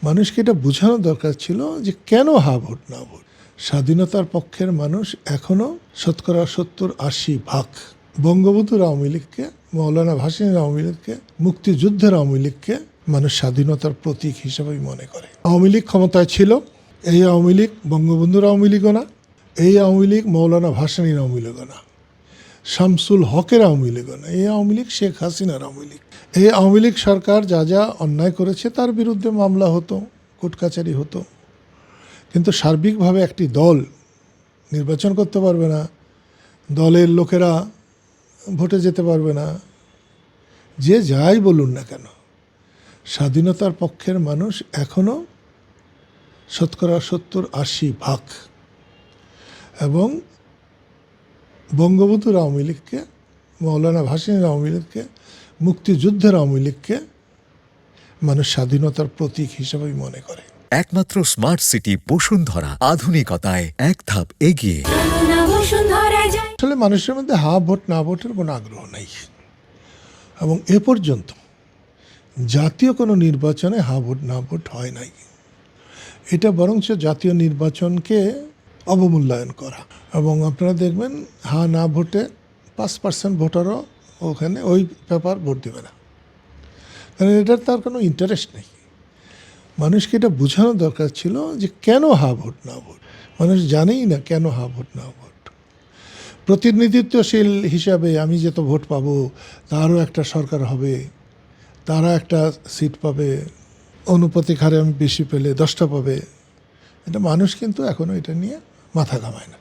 মানুষকে এটা বোঝানো দরকার ছিল যে কেন হা ভোট না ভোট। স্বাধীনতার পক্ষের মানুষ এখনও 70-80% বঙ্গবন্ধুর আওয়ামী লীগকে, মৌলানা ভাসানীর আওয়ামী লীগকে, মুক্তিযুদ্ধের আওয়ামী লীগকে মানুষ স্বাধীনতার প্রতীক হিসেবেই মনে করে। আওয়ামী লীগ ক্ষমতায় ছিল, এই আওয়ামী লীগ বঙ্গবন্ধুর আওয়ামী লীগও না, এই আওয়ামী লীগ মৌলানা ভাসানীর আওয়ামী লীগও না, শামসুল হকের আওয়ামী লীগও না, এই আওয়ামী লীগ শেখ হাসিনার আওয়ামী লীগ। এই আওয়ামী লীগ সরকার যা যা অন্যায় করেছে তার বিরুদ্ধে মামলা হতো, কোর্ট কাচারি হতো, কিন্তু সার্বিকভাবে একটি দল নির্বাচন করতে পারবে না, দলের লোকেরা ভোটে যেতে পারবে না। যে যাই বলুন না কেন, স্বাধীনতার পক্ষের মানুষ এখনও 70-80% এবং বঙ্গবন্ধুর আওয়ামী লীগকে, মৌলানা ভাসানীর আওয়ামী লীগকে, মুক্তিযুদ্ধের আওয়ামী লীগকে মানুষ স্বাধীনতার প্রতীক হিসেবেই মনে করে। একমাত্র স্মার্ট সিটি বসুন্ধরা, আধুনিকতায় এক ধাপ এগিয়ে। আসলে মানুষের মধ্যে হা ভোট না ভোটের কোনো আগ্রহ নেই, এবং এ পর্যন্ত জাতীয় কোনো নির্বাচনে হা ভোট না ভোট হয় নাই। এটা বরঞ্চ জাতীয় নির্বাচনকে অবমূল্যায়ন করা। এবং আপনারা দেখবেন হা না ভোটে 5% ভোটারও ওখানে ওই পেপার ভোট দেবে না, কারণ এটার তার কোনো ইন্টারেস্ট নেই। মানুষকে এটা বোঝানো দরকার ছিল যে কেন হা ভোট না ভোট। মানুষ জানেই না কেন হা ভোট না ভোট। প্রতিনিধিত্বশীল হিসাবে আমি যত ভোট পাবো তারও একটা সরকার হবে, তারা একটা সিট পাবে, অনুপাতিক হারে আমি বেশি পেলে 10টা পাবে। এটা মানুষ কিন্তু এখনও এটা নিয়ে মাথা ঘামায় না।